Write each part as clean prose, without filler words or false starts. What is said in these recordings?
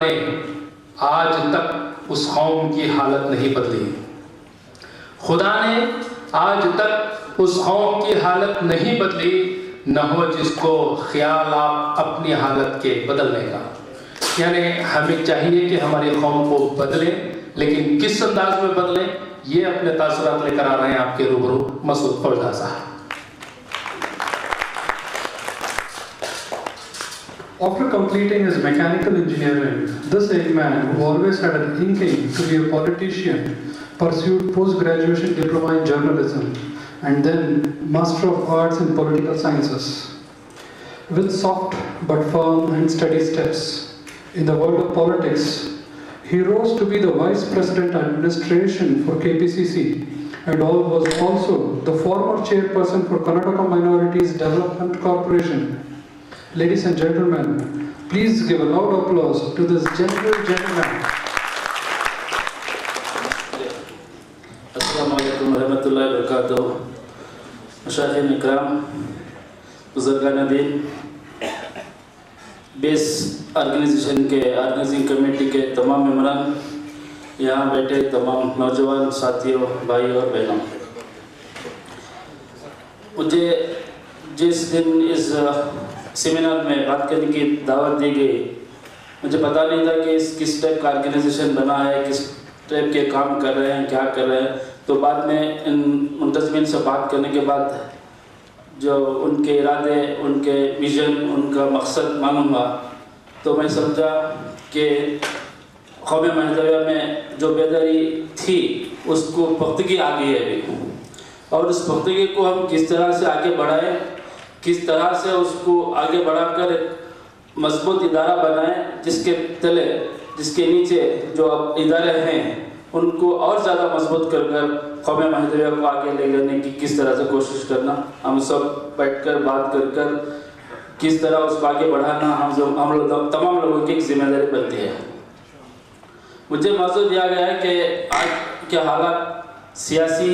ने आज तक उस कौम की हालत नहीं बदली। खुदा ने आज तक उस कौम की हालत नहीं बदली, न हो जिसको ख्याल आप अपनी हालत के बदलने का। यानी हमें चाहिए कि हमारी कौम को बदले, लेकिन किस अंदाज में बदले, ये अपने तासुरात लेकर आ रहे हैं आपके रूबरू मसूद फौजदार साहब। After completing his mechanical engineering, this young man, who always had an inkling to be a politician, pursued post-graduation diploma in journalism and then Master of Arts in Political Sciences. With soft but firm and steady steps in the world of politics, he rose to be the Vice President Administration for KPCC and was also the former Chairperson for Karnataka Minorities Development Corporation. Ladies and gentlemen, please give a loud applause to this gentleman. Assalamu alaikum warahmatullahi wabarakatuh. Mashayikh ikram, बुजुर्गान दिन, base organisation के organising committee के तमाम मेंबरान, यहाँ बैठे तमाम नौजवान साथियों, भाई और बहनों, मुझे जिस दिन इस सेमिनार में बात करने की दावत दी गई, मुझे पता नहीं था कि इस किस टाइप का ऑर्गेनाइजेशन बना है, किस टाइप के काम कर रहे हैं, क्या कर रहे हैं। तो बाद में इन मुंतज़मीन से बात करने के बाद जो उनके इरादे, उनके विज़न, उनका मकसद मालूम हुआ, तो मैं समझा कि कौम महदविया में जो बेदारी थी उसको पुख्तगी आ गई है अभी, और उस पुख्तगी को हम किस तरह से आगे बढ़ाएं, किस तरह से उसको आगे बढ़ाकर एक मजबूत इदारा बनाएं, जिसके तले, जिसके नीचे जो अब इदारे हैं उनको और ज़्यादा मजबूत कर कौम महदविया को आगे ले जाने की किस तरह से कोशिश करना, हम सब बैठकर बात कर किस तरह उसको आगे बढ़ाना हम लोग तमाम लोगों की एक जिम्मेदारी बनती है। मुझे महसूस दिया गया है कि आज के हालात सियासी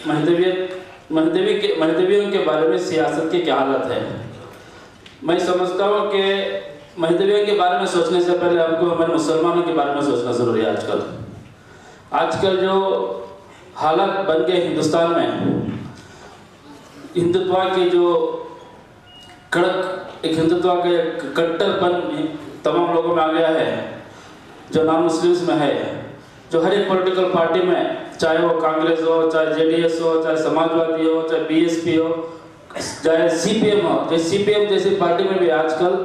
महदवियों के बारे में सियासत की क्या हालत है। मैं समझता हूँ कि महदवियों के बारे में सोचने से पहले हमको हमारे मुसलमानों के बारे में सोचना ज़रूरी है। आजकल जो हालात बन गए हिंदुस्तान में, हिंदुत्व की जो कड़क एक हिंदुत्व का कट्टरपन तमाम लोगों में आ गया है, जो नॉन मुस्लिम्स में है, जो हर एक पॉलिटिकल पार्टी में, चाहे वो कांग्रेस हो, चाहे जेडीएस हो, चाहे समाजवादी हो, चाहे बीएसपी हो, चाहे सीपीएम हो, चाहे सीपीएम जैसी पार्टी में भी आजकल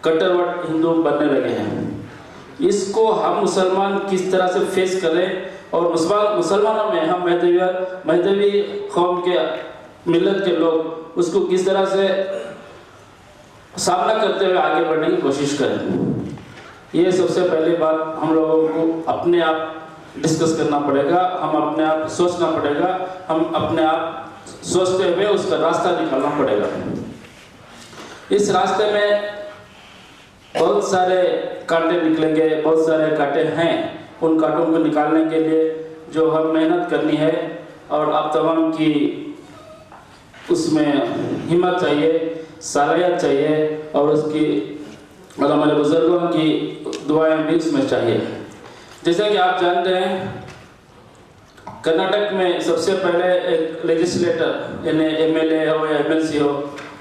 कट्टरवाद हिंदू बनने लगे हैं। इसको हम मुसलमान किस तरह से फेस करें, और मुसलमानों में हम महदवी कौम के मिलत के लोग उसको किस तरह से सामना करते हुए आगे बढ़ने की कोशिश करें, ये सबसे पहली बात हम लोगों को अपने आप डिस्कस करना पड़ेगा, हम अपने आप सोचना पड़ेगा, हम अपने आप सोचते हुए उसका रास्ता निकालना पड़ेगा। इस रास्ते में बहुत सारे कांटे निकलेंगे, बहुत सारे कांटे हैं, उन कांटों को निकालने के लिए जो हम मेहनत करनी है, और आप तमाम की उसमें हिम्मत चाहिए, सलाहियत चाहिए, और उसकी और हमारे बुजुर्गों की दुआएं भी उसमें चाहिए। जैसे कि आप जानते हैं, कर्नाटक में सबसे पहले एक लेजिस्लेटर यानी एमएलए हो या एमएलसी हो,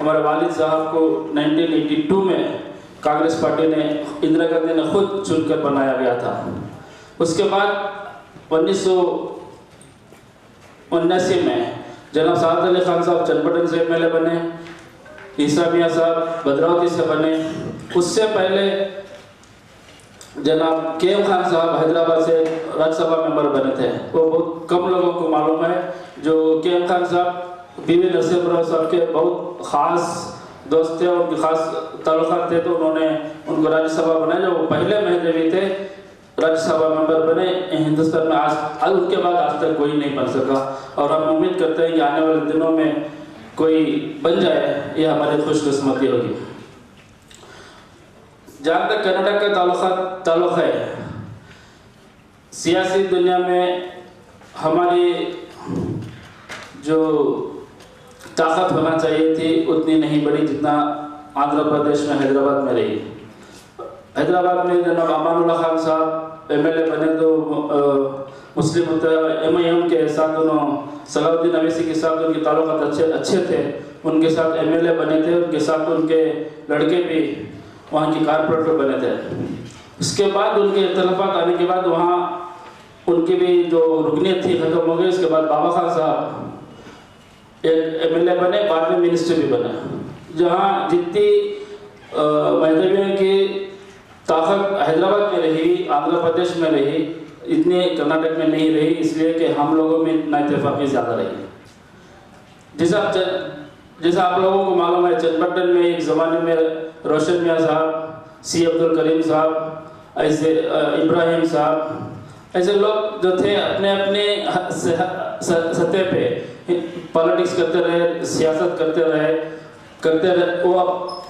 हमारे वालिद साहब को 1982 में कांग्रेस पार्टी ने, इंदिरा गांधी ने खुद चुनकर बनाया गया था। उसके बाद 1979 में जनाब साद अली खान साहब चनपटन से एमएलए बने, ईसा मियाँ साहब भद्रावती से बने। उससे पहले जनाब केएम खान साहब हैदराबाद से राज्यसभा मेंबर बने थे। वो बहुत कम लोगों को मालूम है। जो केएम खान साहब बीवी नरसिम्हा साहब के बहुत ख़ास दोस्त थे, उनके ख़ास ताल्लुकात थे, तो उन्होंने उनको राज्यसभा बनाया। जो पहले महदवी थे राज्यसभा मेंबर बने हिंदुस्तान में, आज उनके बाद आज तक कोई नहीं बन सका, और हम उम्मीद करते हैं कि आने वाले दिनों में कोई बन जाए, ये हमारी खुशकिस्मती होगी। जहाँ तक कर्नाटक का ताल्लुक है, सियासी दुनिया में हमारी जो ताकत होना चाहिए थी उतनी नहीं बढ़ी जितना आंध्र प्रदेश में हैदराबाद में रही। हैदराबाद में जनाब अमानुल्लाह खान साहब एमएलए बने तो मुस्लिम एमआईएम के साथ उन्होंने सलाउद्दीन अवैसी के साथ उनके ताल्लुकात अच्छे थे, उनके साथ एमएलए बने थे, उनके साथ उनके लड़के भी वहाँ की कारपोरेटर बने थे। उसके बाद उनके इख्तिलाफात आने के बाद वहाँ उनकी भी जो रुकनीत थी खत्म हो गई। उसके बाद बाबा खान साहब एक एमएलए बने, बाद में मिनिस्टर भी बने। जहाँ जितनी मेहदवियों की ताकत हैदराबाद में रही, आंध्र प्रदेश में रही, इतनी कर्नाटक में नहीं रही, इसलिए कि हम लोगों में नाइतफाक़ी ज़्यादा रही। जैसा आप लोगों को मालूम है, चन्नपट्टन में एक ज़माने में रोशन मियाँ साहब, सी अब्दुल करीम साहब, ऐसे इब्राहिम साहब, ऐसे लोग जो थे अपने अपने सतह पे पॉलिटिक्स करते रहे, सियासत करते रहे। वो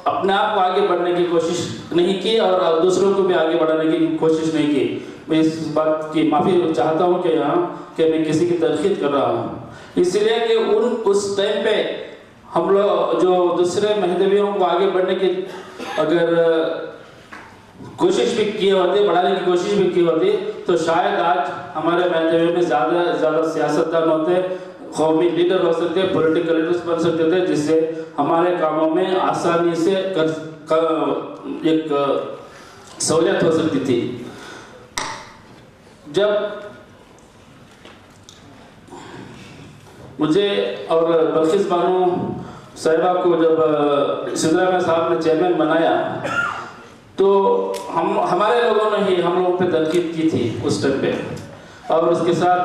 अपने आप को आगे बढ़ने की कोशिश नहीं की और दूसरों को भी आगे बढ़ाने की कोशिश नहीं की। मैं इस बात की माफ़ी चाहता हूँ कि मैं किसी की तरकीब कर रहा हूँ, इसलिए कि उस टाइम पे हम लोग जो दूसरे मेहदवियों को आगे बढ़ने की अगर कोशिश भी की होती, बढ़ाने की कोशिश भी की होती, तो शायद आज हमारे मेहदवियों में ज़्यादा सियासतदान होते, कौमी लीडर हो सकते, पॉलिटिकल लीडर्स बन सकते थे, जिससे हमारे कामों में आसानी से एक सहूलियत हो सकती थी। जब मुझे और बल्किस बानो साहिबा को जब सिद्धरामैया साहब ने चेयरमैन बनाया, तो हमारे लोगों ने ही हम लोगों पे तनकीद की थी उस टाइम पे। और उसके साथ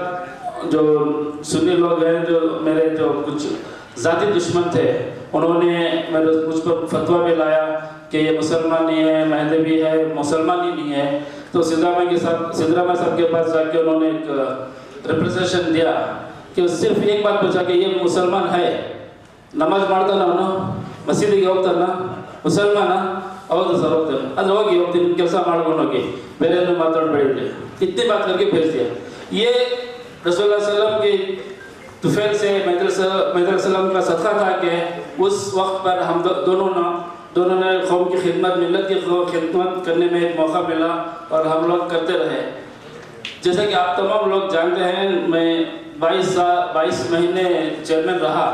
जो सुन्नी लोग हैं, जो मेरे जो कुछ ज़ाती दुश्मन थे, उन्होंने मुझ पर फतवा भी लाया कि ये मुसलमान नहीं है, मेहदवी है, मुसलमान ही नहीं है। तो सिद्धरामैया साहब के पास जाके उन्होंने एक रिप्रेजेंटेशन दिया कि सिर्फ एक बात पूछा कि ये मुसलमान है, नमाज मारता ना मसीदिಗೆ ಹೋಗ್ತಾನ ಮುಸಲ್ಮಾನ ಹೌದು ಸರ್ ಹೋಗ್ತಾನೆ ಅಂದ್ರೆ ಹೋಗಿ ಹೋಗ್ತೀನಿ ಕೆಲಸ ಮಾಡ್ಕೊಂಡು ಹೋಗಿ ಬೇರೆಯನ್ನು ಮಾತಾಡಬೇಡಿ इतनी बात करके भेज दिया। ये रसूलुल्लाह सल्लल्लाहु अलैहि वसल्लम की तुफैल से महदर सल्लम का सदका था कि उस वक्त पर हम दोनों ने कौम की खिदमत, मिलत की खिदमत करने में एक मौका मिला और हम लोग करते रहे। जैसा कि आप तमाम लोग जानते हैं, मैं 22 महीने चेयरमैन रहा,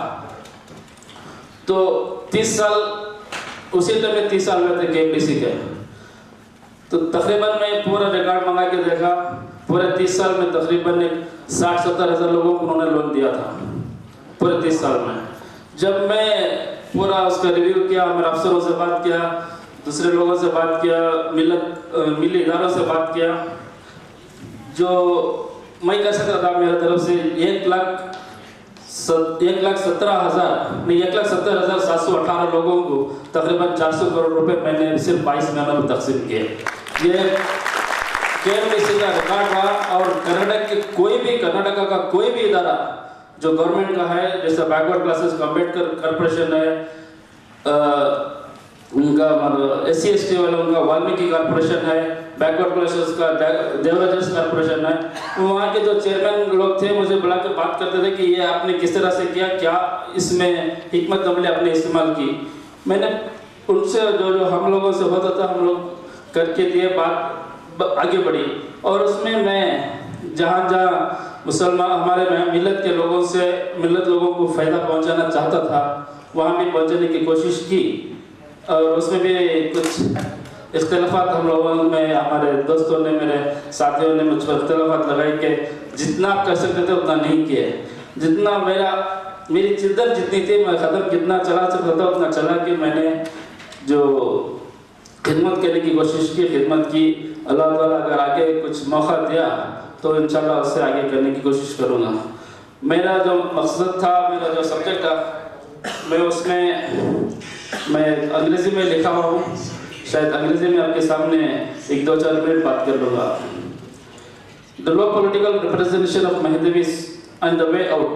तो 30 साल उसी टाइम में 30 साल में थे KMDC के। तो तकरीबन मैं पूरा रिकॉर्ड मंगा के देखा, पूरे 30 साल में तकरीबन 60-70 हज़ार लोगों को उन्होंने लोन दिया था पूरे 30 साल में। जब मैं पूरा उसका रिव्यू किया, मेरे अफसरों से बात किया, दूसरे लोगों से बात किया, मिली इदारों से बात किया, जो मैं कर सकता था मेरे तरफ से 1,17,718 लोगों को तकरीबन 400 करोड़ रुपए मैंने सिर्फ 22 महीनों में तकसीम किए। ये KMDC का रिकॉर्ड रहा। और कर्नाटका का कोई भी इदारा जो गवर्नमेंट का है, जैसे बैकवर्ड क्लासेस का अम्बेडकर कॉर्पोरेशन है, उनका SC/ST वाला उनका वाल्मीकि कॉर्पोरेशन है, बैकवर्ड क्लासेस का देवराजस कॉर्पोरेशन है, वहाँ के जो चेयरमैन लोग थे मुझे बुलाकर बात करते थे कि ये आपने किस तरह से किया, क्या इसमें हिकमत अमली आपने इस्तेमाल की। मैंने उनसे जो हम लोगों से होता था हम लोग करके दिए, बात आगे बढ़ी। और उसमें मैं जहाँ मुसलमान हमारे मिलत लोगों को फ़ायदा पहुँचाना चाहता था, वहाँ भी पहुँचाने की कोशिश की। और उसमें भी कुछ इख्तिलाफात हम लोगों में, हमारे दोस्तों ने, मेरे साथियों ने मुझ पर इख्तिलाफात लगाए कि जितना आप कर सकते थे उतना नहीं किए। जितना मेरी शिद्दत जितनी थी, मैं ख़त्म कितना चला सकता था उतना चला कि मैंने जो खिदमत करने की कोशिश की, खिदमत की। अल्लाह ताला अगर आगे कुछ मौका दिया तो इंशाल्लाह उससे आगे करने की कोशिश करूँगा। मेरा जो मकसद था, मेरा जो सब्जेक्ट था, मैं अंग्रेज़ी में लिखा हुआ हूँ, शायद अंग्रेज़ी में आपके सामने 1-2-4 मिनट बात कर लूँगा। The low political representation of Mahdavis and the way out.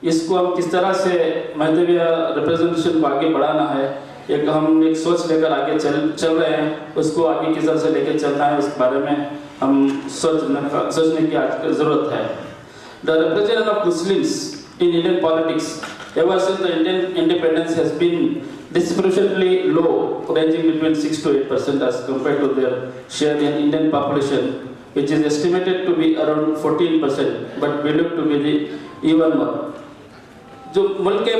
इसको हम किस तरह से मेहदविया रिप्रेजेंटेशन को आगे बढ़ाना है, हम एक सोच लेकर आगे चल रहे हैं, उसको आगे किस तरह से लेकर चलना है, उस बारे में हम सोचने की आज ज़रूरत है। The representation of Muslims in Indian politics ever since the Indian independence has been disproportionately low, ranging between 6 to 8% as compared to their share in Indian population, which is estimated to be around 14%, but believed to be the even more. जो मुल्क के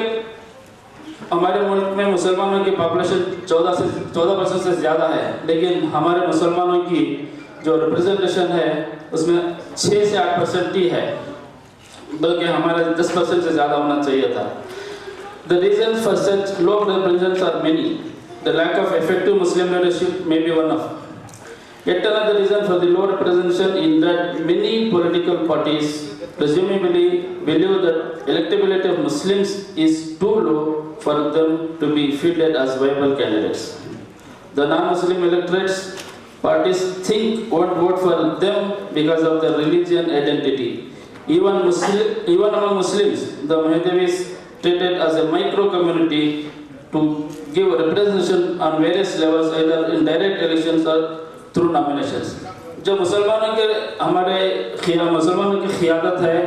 हमारे मुल्क में मुसलमानों की population 14% से ज़्यादा है, लेकिन हमारे मुसलमानों की जो रिप्रेजेंटेशन है उसमें 6 से 8% ही है, बल्कि हमारे 10% से ज़्यादा होना चाहिए था. The reasons for such low representations are many. The lack of effective Muslim leadership may be one of. Yet another reason for the low representation in that many political parties presumably believe that electability of Muslims is too low for them to be fielded as viable candidates. The non-Muslim electorates parties think won't vote for them because of their religion identity. Even among Muslims, the Mehdavia treated as a micro community to give representation on various levels, either in direct elections or through nominations. जो मुसलमानों की क़ियादत है,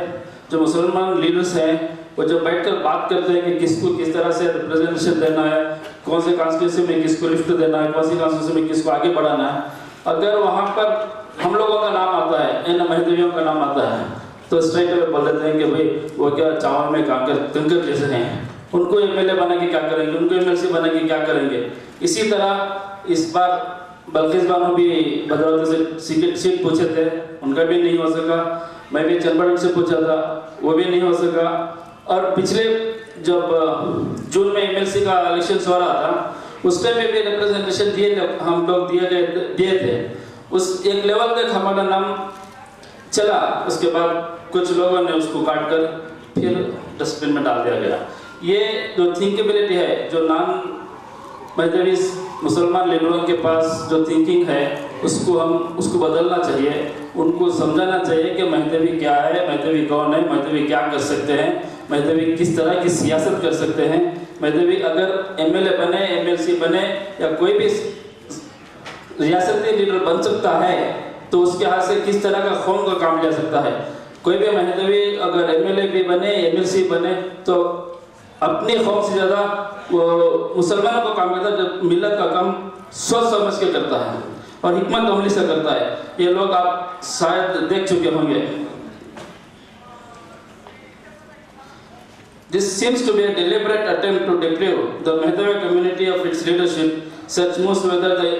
जो मुसलमान leaders हैं, वो जब बैठकर बात करते हैं कि किसको किस तरह से रिप्रेजेंटेशन देना है, कौन से कॉन्स्टिट्यूंसी में किसको लिफ्ट देना है, कौन सी कॉन्स्टिट्यूंसी में किसको आगे बढ़ाना है, अगर वहाँ पर हम लोगों का नाम आता है, इन महदवियों का नाम आता है, तो स्ट्राइट अवे बोल देते हैं कि भाई वो क्या चावल में कंकर जैसे हैं, उनको एमएलए बना के क्या करेंगे, उनको एमएलसी बना के क्या करेंगे. इसी तरह इस बार बल्किस बानो भी भद्रावती से सीट पूछे थे, उनका भी नहीं हो सका. मैं भी चंपारण से पूछा था, वो भी नहीं हो सका. और पिछले जब जून में एमएलसी का इलेक्शन हो रहा था, उस टाइम में भी रिप्रेजेंटेशन दिए थे, हम लोग दिए थे. उस एक लेवल तक हमारा नाम चला, उसके बाद कुछ लोगों ने उसको काट कर फिर डस्टबिन में डाल दिया गया. ये जो थिंकेबिलिटी है, जो नॉन महदवी मुसलमान लीडरों के पास जो थिंकिंग है, उसको बदलना चाहिए. उनको समझाना चाहिए कि महदवी क्या है, महदवी कौन है, महदवी क्या कर सकते हैं, महदवी किस तरह की सियासत कर सकते हैं. महदवी अगर एमएलए बने, एमएलसी बने या कोई भी रियासती लीडर बन सकता है, तो उसके हाथ से किस तरह का कौम का काम ले सकता है. कोई भी महदवी अगर एमएलए भी बने, एमएलसी बने, तो अपनी कौम से ज़्यादा वो मुसलमानों का काम करता है, जब मिलत का काम सोच समझ के करता है और हिकमत अमली से करता है. ये लोग आप शायद देख चुके होंगे. This seems to be a deliberate attempt to deprive the Mehdavia community of its leadership. Such moves, whether they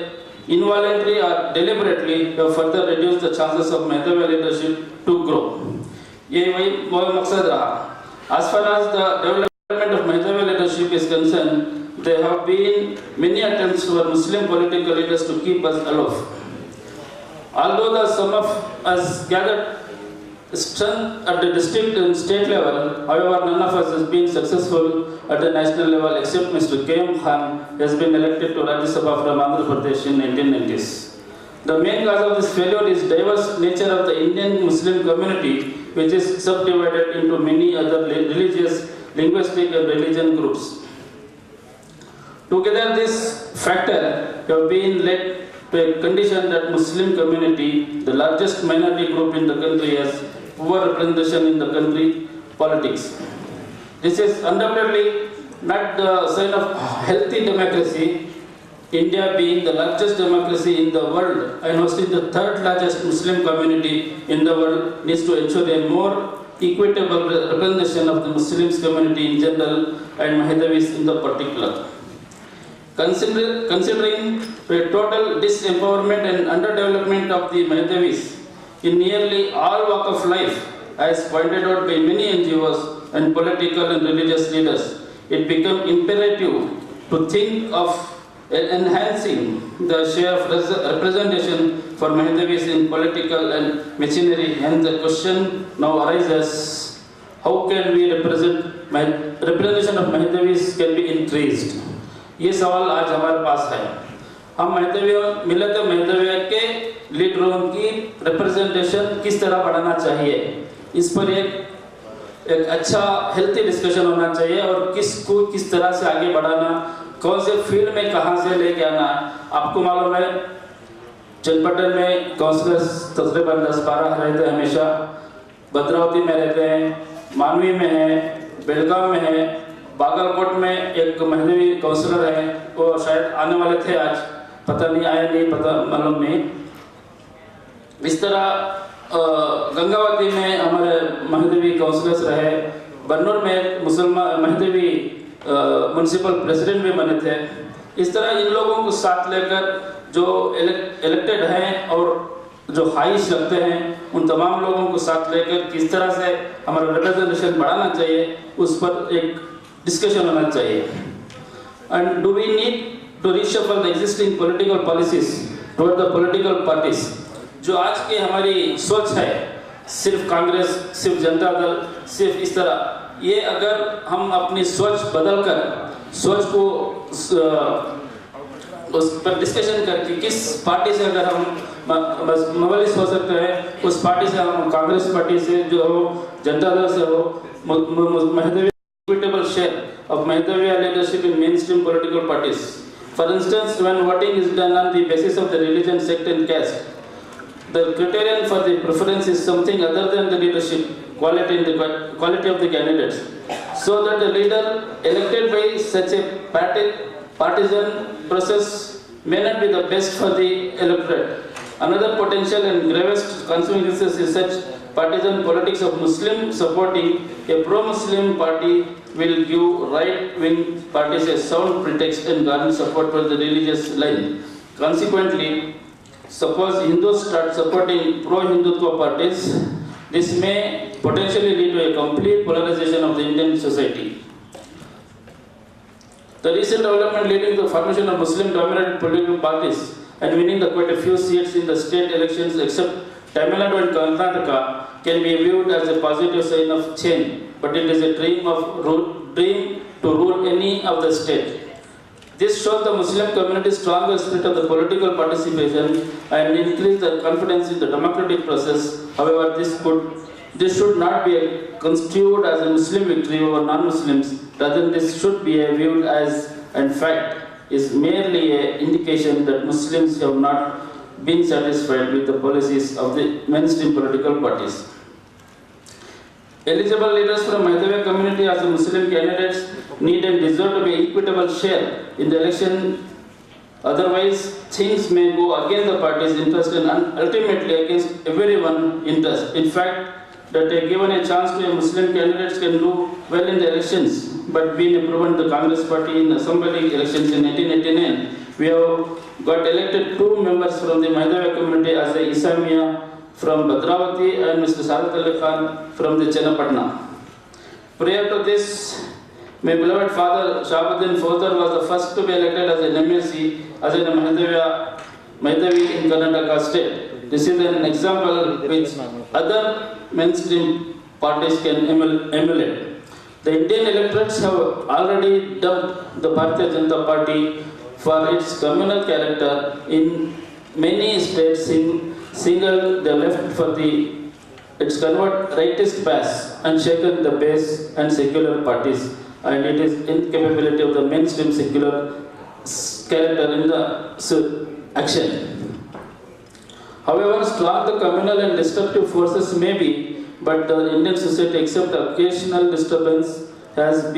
involuntarily or deliberately, have further reduced the chances of Mehdavia leadership to grow. ये वही मकसद रहा. As far as the development of Mehdavia leadership is concerned, there have been many attempts for Muslim political leaders to keep us aloof. Although the sum of us gathered strength at the district and state level, however, none of us has been successful at the national level except Mr. KM Khan, who has been elected to Rajya Sabha from Andhra Pradesh in 1990s. The main cause of this failure is diverse nature of the Indian Muslim community, which is subdivided into many other religious, linguistic and religion groups. Together, this factor have been led to a condition that Muslim community, the largest minority group in the country, has poor representation in the country politics. This is undoubtedly not the sign of healthy democracy. India being the largest democracy in the world and hosting the third largest Muslim community in the world, needs to ensure a more equitable representation of the Muslims community in general and Mehdawis in the particular. Considering the total disempowerment and underdevelopment of the Mehdawis in nearly all walks of life, as pointed out by many NGOs and political and religious leaders, it became imperative to think of enhancing the share of representation for Mehdawis in political and machinery. Hence the question now arises, how can we representation of Mehdawis can be increased? ये सवाल आज हमारे पास है. हम मिलत महदविया के लीडरों की representation किस तरह बढ़ाना चाहिए, इस पर एक अच्छा हेल्थी डिस्कशन होना चाहिए और किसको किस तरह से आगे बढ़ाना, कौन से फील्ड में कहाँ से लेके आना. आपको मालूम है चंपारण में काउंसिलर्स तकरीबन 10-12 रहते हैं, हमेशा भद्रावती में रहते हैं, मानवी में है, बेलगाम में है बागलकोट में एक मेहदवी काउंसलर है, वो शायद आने वाले थे आज, पता नहीं आया नहीं, पता मालूम नहीं। इस तरह गंगावती में हमारे मेहदवी काउंसलर्स रहे, बन्नूर में मुसलमान मेहदवी म्युनिसिपल प्रेसिडेंट भी बने थे। इस तरह इन लोगों को साथ लेकर जो इलेक्टेड हैं और जो ख्वाहिश रखते हैं, उन तमाम लोगों को साथ लेकर किस तरह से हमारा रिप्रेजेंटेशन बढ़ाना चाहिए, उस पर एक डिस्कशन होना चाहिए। And do we need to reshuffle the existing political policies toward the political parties। जो आज की हमारी सोच है, सिर्फ कांग्रेस, सिर्फ जनता दल, सिर्फ इस तरह, ये अगर हम अपनी सोच बदलकर सोच को उस पर डिस्कशन करके किस पार्टी से अगर हम मुबलिस हो सकते हैं, उस पार्टी से हम कांग्रेस पार्टी से जो हो, जनता दल से हो, Mehdavia equitable share of Mehdavia leadership in mainstream political parties। For instance, when voting is done on the basis of the religion, sect and caste, the criterion for the preference is something other than the leadership quality and the quality of the candidates, so that the leader elected by such a partisan process may not be the best for the electorate। Another potential and gravest consequences is such partisan politics of Muslim supporting a pro-Muslim party will give right-wing parties a sound pretext and garner support for the religious line। Consequently, suppose Hindus start supporting pro-Hindutva parties, this may potentially lead to a complete polarization of the Indian society। The recent development leading to the formation of Muslim-dominated political parties and winning quite a few seats in the state elections, except Tamil Nadu and Karnataka, can be viewed as a positive sign of change, but it is a dream to rule any of the state। This shows the Muslim community's stronger spirit of the political participation and increase the confidence in the democratic process। However, this should not be construed as a Muslim victory over non-Muslims. Rather, this should be viewed as, in fact, is merely an indication that Muslims have not been satisfied with the policies of the mainstream political parties। Eligible leaders from Mehdavia community as the Muslim candidates need and deserve to be equitable share in the election. Otherwise, things may go against the party's interest and ultimately against everyone's interest। In fact, that given a chance to a Muslim candidates can do well in the elections, but being proven the Congress party in assembly elections in 1989, we have got elected 2 members from the Mehdavia community as the Islamia from Bhadravati and Mr. Sadat Ali Khan from the Chennapatna। Prior to this, my beloved father Shahabuddin Foujdar was the first to be elected as an MLC as a Mehdhavi in Karnataka state। This is an example which other mainstream parties can emulate। The Indian electorates have already dubbed the Bharatiya Janata Party for its communal character in many states, singled the left for its convert rightist pass and shaken the base and secular parties, and it is incapability of the mainstream secular character in the action। However strong the communal and destructive forces may be, but the Indian society, except occasional disturbance, has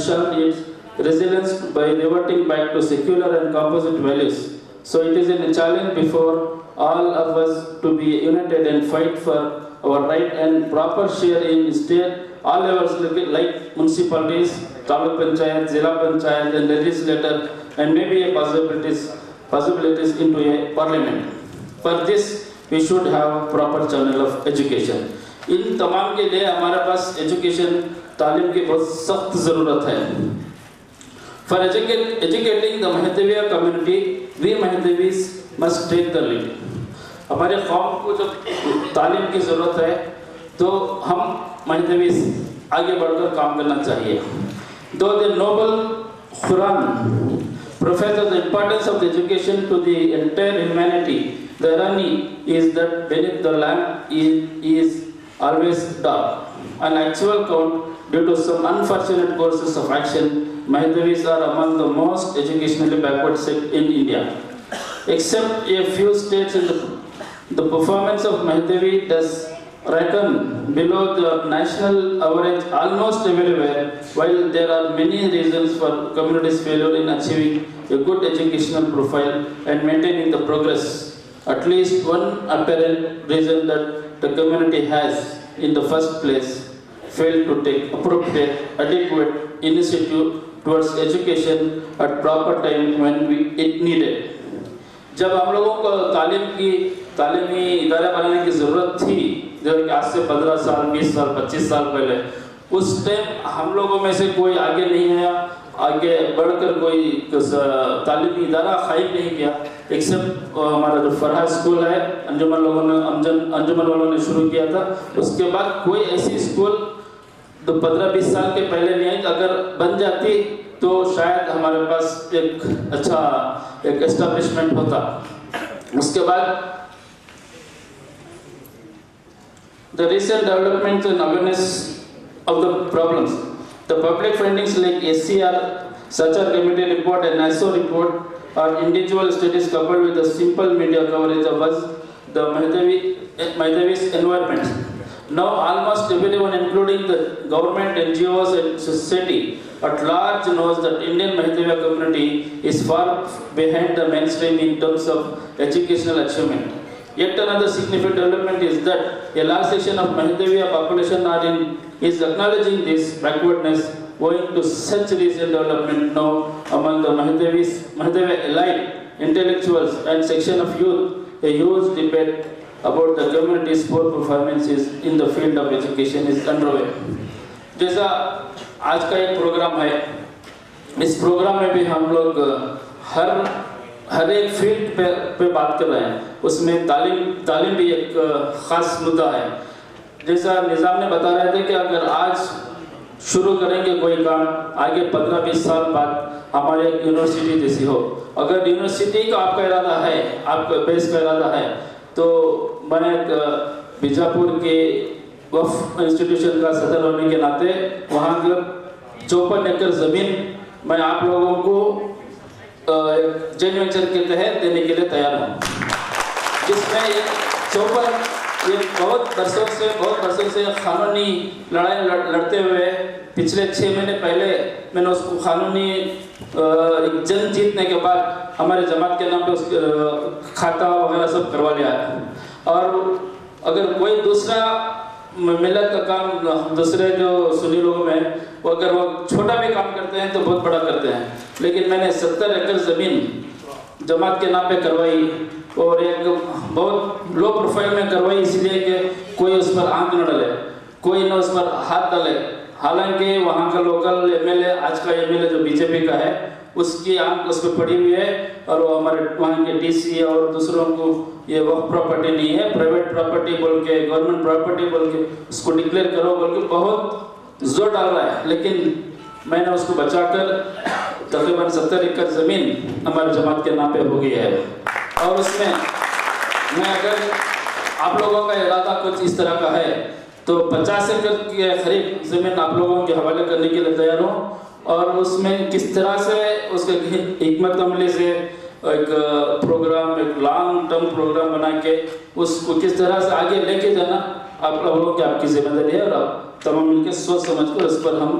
shown its resilience by reverting back to secular and composite values। So it is a challenge before all of us to be united and fight for our right and proper share in state all levels like municipalities, taluk panchayat, zilla panchayat, and legislature, and maybe a possibilities into a parliament। For this, we should have proper channel of education। इन तमाम के लिए हमारे पास education तालीम की बहुत सख्त ज़रूरत है। For educating the Mehdavia community, we Mehdhavis must take the lead। हमारे कौम को जब तालीम की ज़रूरत है, तो हम Mehdhavis आगे बढ़कर काम करना चाहिए। Though the noble Quran professes the importance of the education to the entire humanity, the irony is that beneath the lamp is always dark। On actual count, due to some unfortunate courses of action, Mehdhavis are among the most educationally backward sect in India। Except a few states, the performance of Mehdhavi does reckon below the national average almost everywhere, while there are many reasons for communities' failure in achieving a good educational profile and maintaining the progress. At least one apparent reason that the community has, in the first place, failed to take appropriate, adequate initiative towards education at proper time when it needed. जब हम लोगों को तालीमी इदारा बनाने की ज़रूरत थी, जो कि आज से 15 साल, 20 साल, 25 साल पहले, उस टाइम हम लोगों में से कोई आगे नहीं आया, आगे बढ़कर कोई तालीमी इदारा कायम नहीं किया, एक्सेप्ट हमारा जो फरहाद स्कूल है, अंजुमन वालों ने शुरू किया था। उसके बाद कोई ऐसी स्कूल तो 15-20 साल के पहले नहीं आई, अगर बन जाती तो शायद हमारे पास एक अच्छा एक एस्टेब्लिशमेंट होता। उसके बाद the recent developments and awareness of the problems, the public findings like SCR, Sachar Committee report and NASO report are individual studies coupled with the simple media coverage of us, the Mehdavist environment. Now almost everyone, including the government, NGOs and society at large, knows that Indian Mehdavia community is far behind the mainstream in terms of educational achievement. Yet another significant development is that a large section of Mehdavia population is acknowledging this backwardness owing to such recent development now among the Mehdavia elite intellectuals and section of youth. A huge debate about the community's poor performances in the field of education is underway. जैसा आज का एक programme है, इस programme में भी हम लोग हर एक फील्ड पे बात कर रहे हैं, उसमें तालीम भी एक खास मुद्दा है। जैसा निज़ाम ने बता रहे थे कि अगर आज शुरू करेंगे कोई काम, आगे 15-20 साल बाद हमारे एक यूनिवर्सिटी जैसी हो। अगर यूनिवर्सिटी का आपका इरादा है, आपका बेस का इरादा है, तो मैं एक बीजापुर के वफ इंस्टीट्यूशन का सदर होने के नाते वहाँ के 54 एकड़ ज़मीन मैं आप लोगों को जॉइंट वेंचर के तहत देने के लिए तैयार हूँ, जिसमें ये बहुत वर्षों से कानूनी लड़ाई लड़ते हुए पिछले 6 महीने पहले मैंने उसको कानूनी एक जंग जीतने के बाद हमारे जमात के नाम पे उसके खाता वगैरह सब करवा लिया है। और अगर कोई दूसरा मिलत का काम, दूसरे जो सुन्नी लोगों में वो अगर वो छोटा भी काम करते हैं तो बहुत बड़ा करते हैं, लेकिन मैंने 70 एकड़ ज़मीन जमात के नाम पे करवाई और एक बहुत लो प्रोफाइल में करवाई, इसलिए कि कोई उस पर आंख न डाले, कोई न उस पर हाथ डाले। हालांकि वहाँ का लोकल एमएलए, आज का एमएलए जो बीजेपी का है, उसकी आंख उस पर पड़ी हुई है और वो हमारे वहाँ के डीसी और दूसरों को ये वक्त प्रॉपर्टी नहीं है, प्राइवेट प्रॉपर्टी बोल के, गवर्नमेंट प्रॉपर्टी बोल के उसको डिक्लेयर करो बोल के बहुत जोर डाल रहा है। लेकिन मैंने उसको बचाकर तकरीबन 70 एकड़ ज़मीन हमारे जमात के नाम पे हो गई है। और उसमें मैं, अगर आप लोगों का इरादा कुछ इस तरह का है तो 50 एकड़ के करीब ज़मीन आप लोगों के हवाले करने के लिए तैयार हूँ। और उसमें किस तरह से उसके हिकमत अमली से एक प्रोग्राम, एक लॉन्ग टर्म प्रोग्राम बना के उसको किस तरह से आगे लेके जाना आप लोगों की आपकी जिम्मेदारी है, और आप तमाम मिलकर सोच समझ कर उस पर हम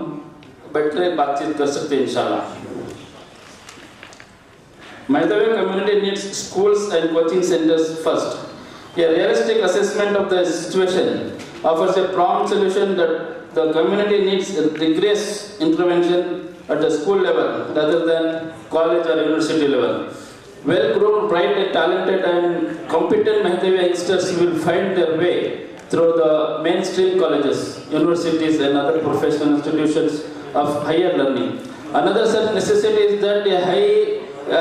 बैठकर बातचीत कर सकते हैं इंशाल्लाह। Mehdavia community needs schools and coaching centers first. A realistic assessment of the situation offers a prompt solution that the community needs rigorous intervention at the school level rather than college or university level. Well-grown, bright, talented and competent Mehdavia youngsters will find their way through the mainstream colleges, universities and other professional institutions of higher learning. Another such necessity is that a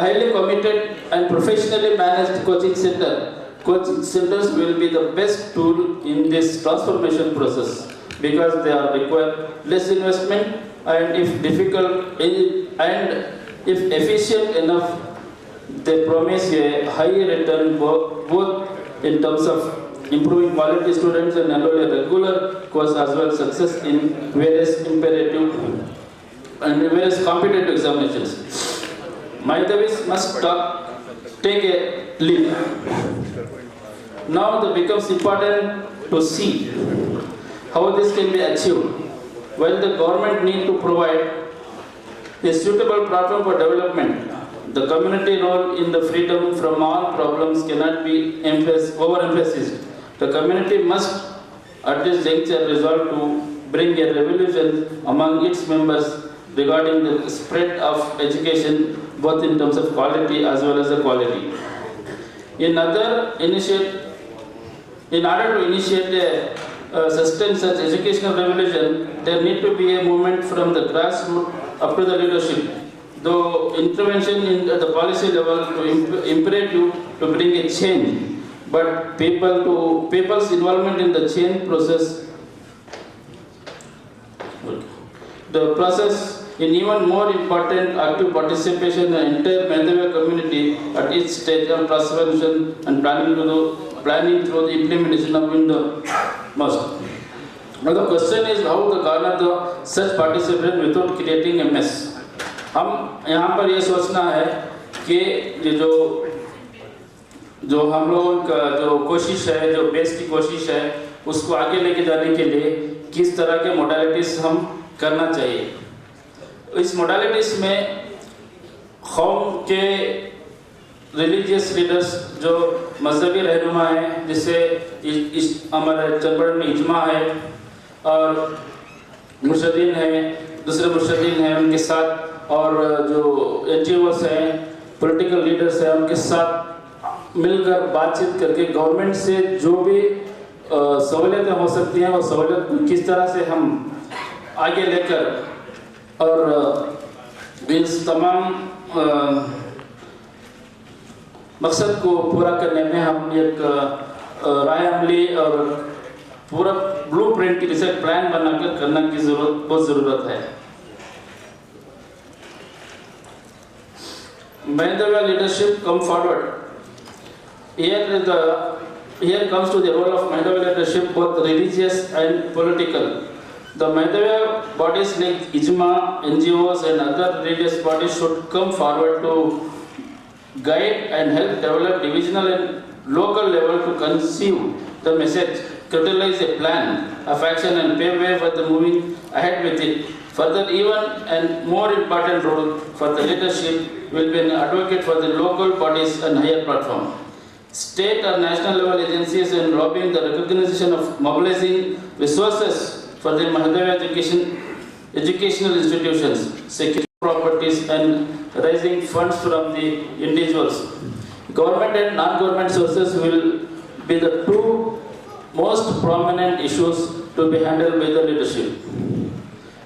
highly committed and professionally managed coaching centers will be the best tool in this transformation process because they are require less investment and if efficient enough, they promise a high return both in terms of improving quality students and enroll a regular course as well as success in various imperative and various competitive examinations. Mehdavia must take a lead. Now it becomes important to see how this can be achieved. While the government need to provide a suitable platform for development, the community role in the freedom from all problems cannot be overemphasized. The community must at this juncture resolve to bring a revolution among its members regarding the spread of education, both in terms of quality as well as the quality. In order to initiate a sustain such educational revolution, there need to be a movement from the grassroots up to the leadership. Though intervention at the policy level to imperative to bring a change, but people's involvement in the change process, the process in even more important active participation in the entire Mehdavia community at each stage of transformation and planning through the implementation of the mosque. Now the question is how to garner the such participation without creating a mess. हम यहाँ पर ये सोचना है कि ये जो हम लोगों का जो कोशिश है, जो बेस की कोशिश है, उसको आगे लेके जाने के लिए किस तरह के मोडालिटीज़ हम करना चाहिए। इस मोडालिटीज़ में कौम के रिलीजियस लीडर्स जो मजहबी रहनुमा हैं, जिससे हमारे चंबल में इजमा है और मुर्शदीन हैं, दूसरे मुर्शदीन हैं उनके साथ, और जो NGOs हैं, पॉलिटिकल लीडर्स हैं, उनके साथ मिलकर बातचीत करके गवर्नमेंट से जो भी सहूलियतें हो सकती हैं वो सहूलियत किस तरह से हम आगे लेकर और इस तमाम मकसद को पूरा करने में हम एक राय अमली और पूरा ब्लूप्रिंट की जैसे प्लान बनाकर करने की बहुत ज़रूरत है। Mehdavia leadership come forward. Here comes to the role of Mehdavia leadership, both religious and political. The Mehdavia bodies like Ijma, NGOs and other religious bodies should come forward to guide and help develop divisional and local level to conceive the message, crystallize a plan of action and pave way for the moving ahead with it. Further, even and more important role for the leadership will be an advocate for the local bodies and higher platform. State or national level agencies and lobbying the recognition of mobilizing resources for the Mehdavia educational institutions, securing properties and raising funds from the individuals. Government and non-government sources will be the two most prominent issues to be handled by the leadership.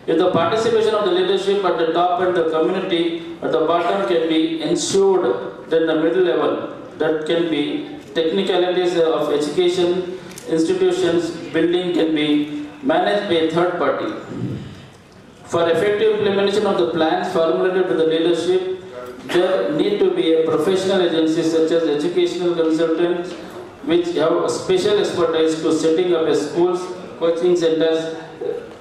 If the participation of the leadership at the top and the community at the bottom can be ensured, then the middle level, that can be technicalities of education, institutions, building can be managed by a third party. For effective implementation of the plans formulated by the leadership, there need to be a professional agency such as educational consultants which have special expertise to setting up a schools, coaching centers,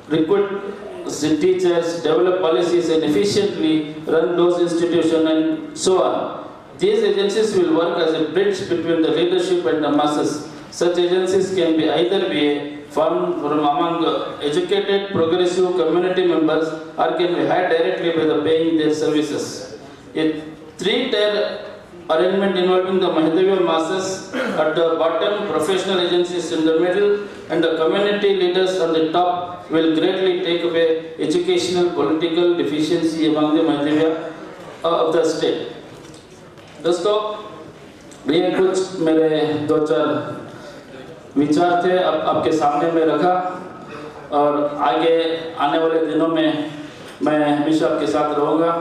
recruit teachers, develop policies and efficiently run those institutions and so on. These agencies will work as a bridge between the leadership and the masses. Such agencies can be either be formed from among educated, progressive community members or can be hired directly by the paying their services. A three-tier arrangement involving the Mehdavia masses at the bottom, professional agencies in the middle and the community leaders on the top will greatly take away educational political deficiency among the Mehdavia of the state. दोस्तों, ये कुछ मेरे दो चार विचार थे अब आपके सामने में रखा और आगे आने वाले दिनों में मैं हमेशा आपके साथ रहूँगा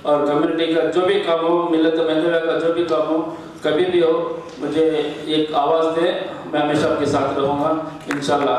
और कम्युनिटी का जो भी काम हो, मिलत मेहदविया का जो भी काम हो, कभी भी हो, मुझे एक आवाज़ दे, मैं हमेशा आपके साथ रहूँगा इंशाल्लाह।